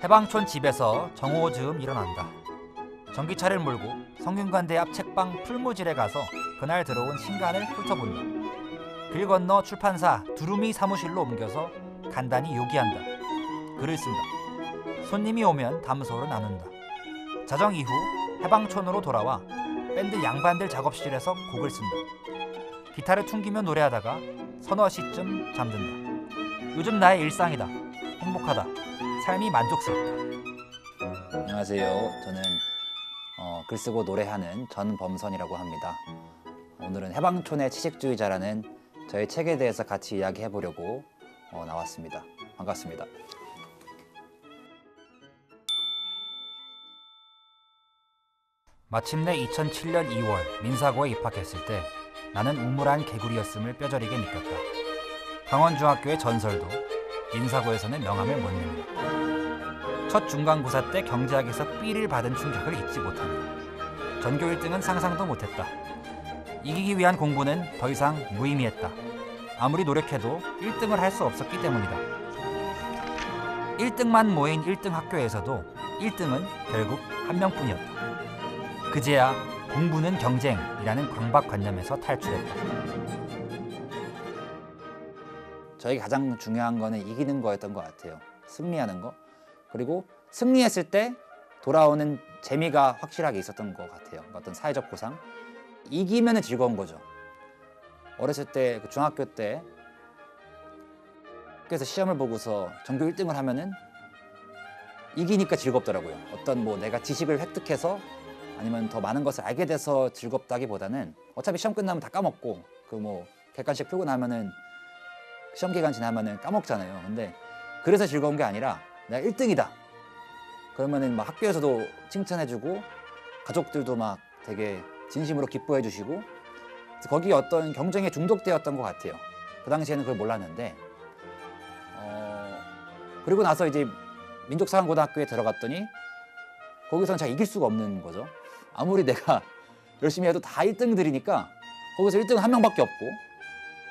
해방촌 집에서 정오즈음 일어난다. 전기차를 몰고 성균관대 앞 책방 풀무질에 가서 그날 들어온 신간을 훑어본다. 길 건너 출판사 두루미 사무실로 옮겨서 간단히 요기한다. 글을 쓴다. 손님이 오면 담소를 나눈다. 자정 이후 해방촌으로 돌아와 밴드 양반들 작업실에서 곡을 쓴다. 기타를 퉁기며 노래하다가 서너 시쯤 잠든다. 요즘 나의 일상이다. 행복하다. 삶이 만족스럽다. 안녕하세요. 저는 글쓰고 노래하는 전범선이라고 합니다. 오늘은 해방촌의 채식주의자라는 저의 책에 대해서 같이 이야기해보려고 나왔습니다. 반갑습니다. 마침내 2007년 2월 민사고에 입학했을 때 나는 우물한 개구리였음을 뼈저리게 느꼈다. 강원중학교의 전설도 민사고에서는 명함을 못 낸다. 첫 중간고사 때 경제학에서 B를 받은 충격을 잊지 못한다. 전교 1등은 상상도 못했다. 이기기 위한 공부는 더 이상 무의미했다. 아무리 노력해도 1등을 할 수 없었기 때문이다. 1등만 모인 1등 학교에서도 1등은 결국 한 명뿐이었다. 그제야 공부는 경쟁이라는 강박관념에서 탈출했다. 저에게 가장 중요한 거는 이기는 거였던 것 같아요. 승리하는 거. 그리고 승리했을 때 돌아오는 재미가 확실하게 있었던 것 같아요. 어떤 사회적 보상. 이기면 즐거운 거죠. 어렸을 때 중학교 때 학교에서 시험을 보고서 전교 1등을 하면은 이기니까 즐겁더라고요. 어떤 내가 지식을 획득해서 아니면 더 많은 것을 알게 돼서 즐겁다기보다는 어차피 시험 끝나면 다 까먹고 객관식 풀고 나면은 시험 기간 지나면은 까먹잖아요. 근데 그래서 즐거운 게 아니라 내가 1등이다. 그러면은 막 학교에서도 칭찬해주고 가족들도 막 되게 진심으로 기뻐해주시고 거기 어떤 경쟁에 중독되었던 것 같아요. 그 당시에는 그걸 몰랐는데 그리고 나서 이제 민족사관고등학교에 들어갔더니 거기서는 잘 이길 수가 없는 거죠. 아무리 내가 열심히 해도 다 1등들이니까 거기서 1등은 한 명밖에 없고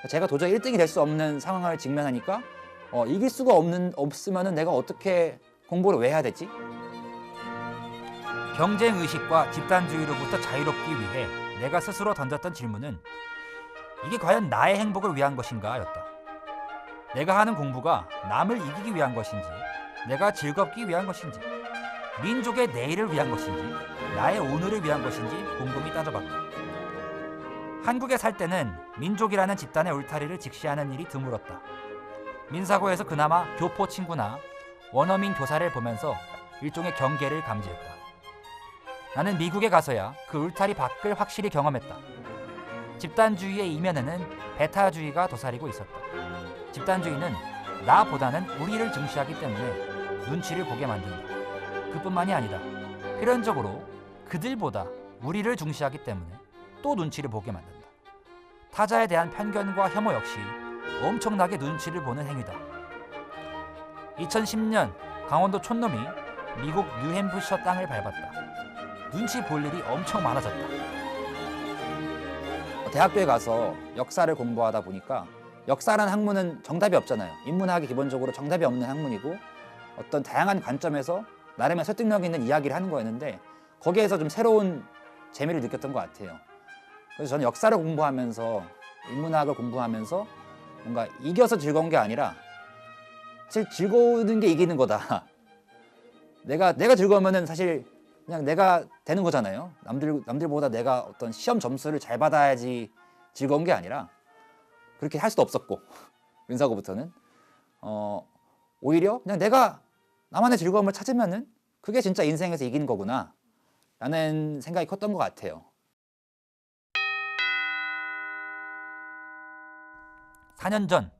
제가 도저히 1등이 될 수 없는 상황을 직면하니까 이길 수가 없으면은 내가 어떻게 공부를 왜 해야 되지? 경쟁의식과 집단주의로부터 자유롭기 위해 내가 스스로 던졌던 질문은 이게 과연 나의 행복을 위한 것인가 였다. 내가 하는 공부가 남을 이기기 위한 것인지 내가 즐겁기 위한 것인지 민족의 내일을 위한 것인지 나의 오늘을 위한 것인지 곰곰이 따져봤다. 한국에 살 때는 민족이라는 집단의 울타리를 직시하는 일이 드물었다. 민사고에서 그나마 교포 친구나 원어민 교사를 보면서 일종의 경계를 감지했다. 나는 미국에 가서야 그 울타리 밖을 확실히 경험했다. 집단주의의 이면에는 배타주의가 도사리고 있었다. 집단주의는 나보다는 우리를 중시하기 때문에 눈치를 보게 만든다. 그뿐만이 아니다. 필연적으로 그들보다 우리를 중시하기 때문에 또 눈치를 보게 만든다. 타자에 대한 편견과 혐오 역시 엄청나게 눈치를 보는 행위다. 2010년 강원도 촌놈이 미국 뉴햄프셔 땅을 밟았다. 눈치 볼 일이 엄청 많아졌다. 대학교에 가서 역사를 공부하다 보니까 역사라는 학문은 정답이 없잖아요. 인문학이 기본적으로 정답이 없는 학문이고 어떤 다양한 관점에서 나름의 설득력 있는 이야기를 하는 거였는데 거기에서 좀 새로운 재미를 느꼈던 것 같아요. 그래서 저는 역사를 공부하면서 인문학을 공부하면서 뭔가 이겨서 즐거운 게 아니라 사실 즐거운 게 이기는 거다. 내가 즐거우면은 사실 그냥 내가 되는 거잖아요. 남들보다 내가 어떤 시험 점수를 잘 받아야지 즐거운 게 아니라 그렇게 할 수도 없었고 민사고부터는 오히려 그냥 내가 나만의 즐거움을 찾으면은 그게 진짜 인생에서 이기는 거구나 라는 생각이 컸던 것 같아요. 4년 전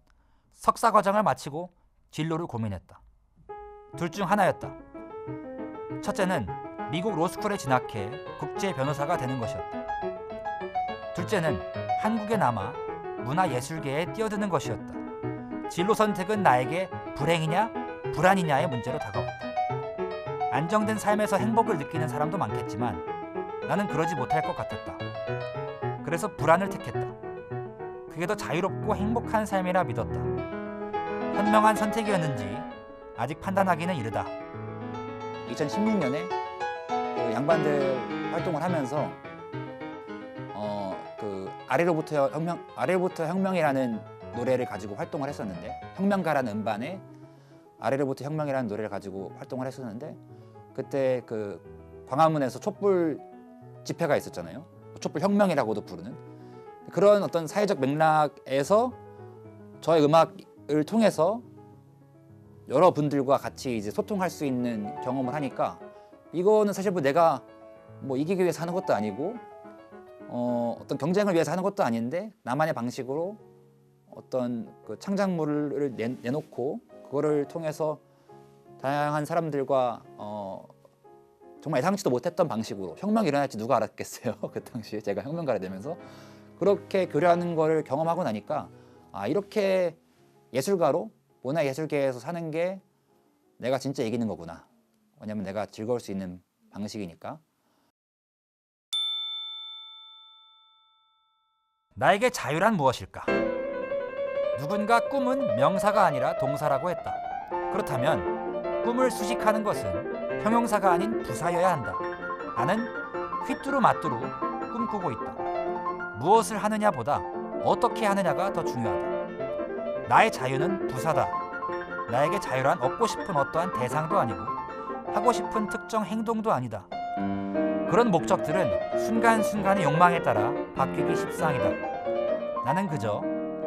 석사 과정을 마치고 진로를 고민했다. 둘 중 하나였다. 첫째는 미국 로스쿨에 진학해 국제 변호사가 되는 것이었다. 둘째는 한국에 남아 문화예술계에 뛰어드는 것이었다. 진로 선택은 나에게 불행이냐 불안이냐의 문제로 다가왔다. 안정된 삶에서 행복을 느끼는 사람도 많겠지만 나는 그러지 못할 것 같았다. 그래서 불안을 택했다. 그게 더 자유롭고 행복한 삶이라 믿었다. 현명한 선택이었는지 아직 판단하기는 이르다. 2016년에 그 양반들 활동을 하면서 그 아래로부터 혁명이라는 노래를 가지고 활동을 했었는데, 혁명가라는 음반에 아래로부터 혁명이라는 노래를 가지고 활동을 했었는데, 그때 그 광화문에서 촛불 집회가 있었잖아요. 촛불 혁명이라고도 부르는 그런 어떤 사회적 맥락에서 저의 음악을 통해서 여러분들과 같이 이제 소통할 수 있는 경험을 하니까, 이거는 사실 뭐 내가 뭐 이기기 위해서 하는 것도 아니고 어떤 경쟁을 위해서 하는 것도 아닌데, 나만의 방식으로 어떤 그 창작물을 내놓고 그거를 통해서 다양한 사람들과 정말 예상치도 못했던 방식으로 혁명이 일어날지 누가 알았겠어요. 그 당시에 제가 혁명가가 되면서 그렇게 교류하는 걸 경험하고 나니까, 아, 이렇게 예술가로 문화예술계에서 사는 게 내가 진짜 이기는 거구나. 왜냐면 내가 즐거울 수 있는 방식이니까. 나에게 자유란 무엇일까? 누군가 꿈은 명사가 아니라 동사라고 했다. 그렇다면 꿈을 수식하는 것은 형용사가 아닌 부사여야 한다. 나는 휘뚜루마뚜루 꿈꾸고 있다. 무엇을 하느냐보다 어떻게 하느냐가 더 중요하다. 나의 자유는 부사다. 나에게 자유란 얻고 싶은 어떠한 대상도 아니고 하고 싶은 특정 행동도 아니다. 그런 목적들은 순간순간의 욕망에 따라 바뀌기 십상이다. 나는 그저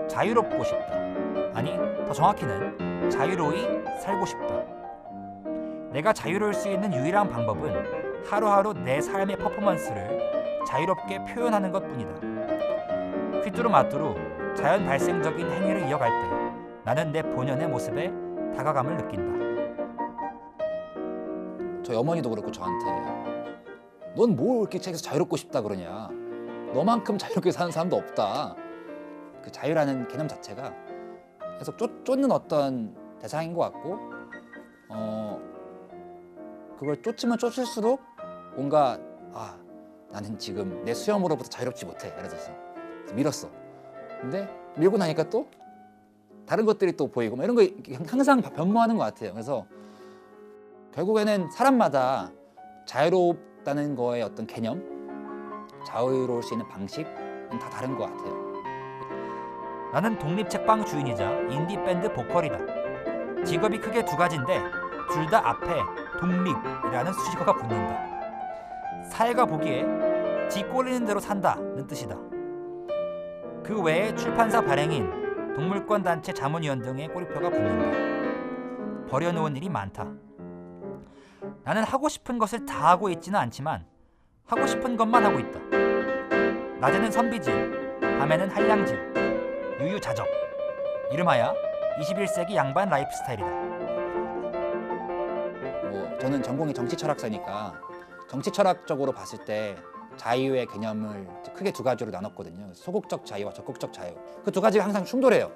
자유롭고 싶다. 아니, 더 정확히는 자유로이 살고 싶다. 내가 자유로울 수 있는 유일한 방법은 하루하루 내 삶의 퍼포먼스를 자유롭게 표현하는 것뿐이다. 휘뚜루마뚜루 자연 발생적인 행위를 이어갈 때 나는 내 본연의 모습에 다가감을 느낀다. 저희 어머니도 그렇고 저한테, 넌 뭘 이렇게 책에서 자유롭고 싶다 그러냐. 너만큼 자유롭게 사는 사람도 없다. 그 자유라는 개념 자체가 계속 쫓는 어떤 대상인 것 같고, 그걸 쫓으면 쫓을수록 뭔가, 아, 나는 지금 내 수염으로부터 자유롭지 못해. 예를 들어서 밀었어. 근데 밀고 나니까 또 다른 것들이 또 보이고, 이런 거 항상 변모하는 것 같아요. 그래서 결국에는 사람마다 자유롭다는 거의 어떤 개념, 자유로울 수 있는 방식은 다 다른 것 같아요. 나는 독립책방 주인이자 인디밴드 보컬이다. 직업이 크게 두 가지인데 둘 다 앞에 독립이라는 수식어가 붙는다. 사회가 보기에 지 꼴리는 대로 산다는 뜻이다. 그 외에 출판사 발행인, 동물권 단체 자문위원 등의 꼬리표가 붙는다. 버려놓은 일이 많다. 나는 하고 싶은 것을 다 하고 있지는 않지만 하고 싶은 것만 하고 있다. 낮에는 선비질, 밤에는 한량질, 유유자적. 이름하여 21세기 양반 라이프 스타일이다. 저는 전공이 정치철학사니까 정치철학적으로 봤을 때 자유의 개념을 크게 두 가지로 나눴거든요. 소극적 자유와 적극적 자유. 그 두 가지가 항상 충돌해요.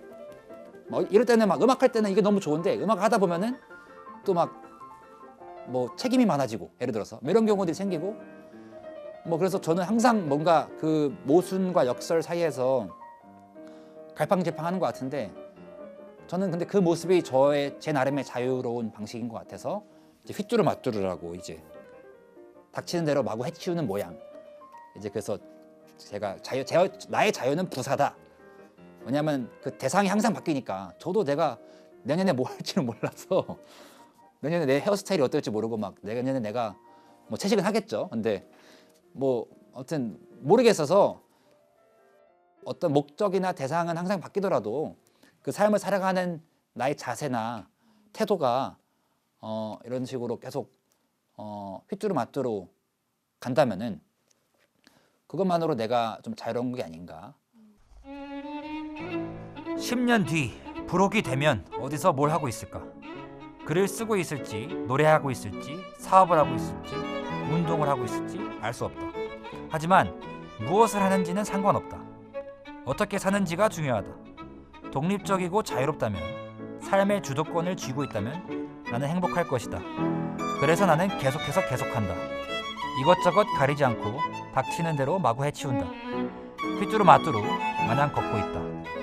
이럴 때는 막 음악할 때는 이게 너무 좋은데, 음악 하다 보면은 또 막 책임이 많아지고, 예를 들어서 이런 경우들이 생기고, 그래서 저는 항상 뭔가 그 모순과 역설 사이에서 갈팡질팡하는 것 같은데, 저는 근데 그 모습이 제 나름의 자유로운 방식인 것 같아서 이제 휘뚜루마뚜루라고, 이제 닥치는 대로 마구 해치우는 모양. 이제 그래서 제가 나의 자유는 부사다. 왜냐하면 그 대상이 항상 바뀌니까, 저도 내가 내년에 뭐 할지는 몰라서 내년에 내 헤어스타일이 어떨지 모르고, 막 내년에 내가 채식은 하겠죠. 근데 아무튼 모르겠어서 어떤 목적이나 대상은 항상 바뀌더라도 그 삶을 살아가는 나의 자세나 태도가 이런 식으로 계속 휘뚜루마뚜루 간다면은 그것만으로 내가 좀 자유로운 게 아닌가. 10년 뒤 부록이 되면 어디서 뭘 하고 있을까? 글을 쓰고 있을지, 노래하고 있을지, 사업을 하고 있을지, 운동을 하고 있을지 알 수 없다. 하지만 무엇을 하는지는 상관없다. 어떻게 사는지가 중요하다. 독립적이고 자유롭다면, 삶의 주도권을 쥐고 있다면 나는 행복할 것이다. 그래서 나는 계속해서 계속한다. 이것저것 가리지 않고 닥치는 대로 마구 해치운다. 휘뚜루마뚜루 마냥 걷고 있다.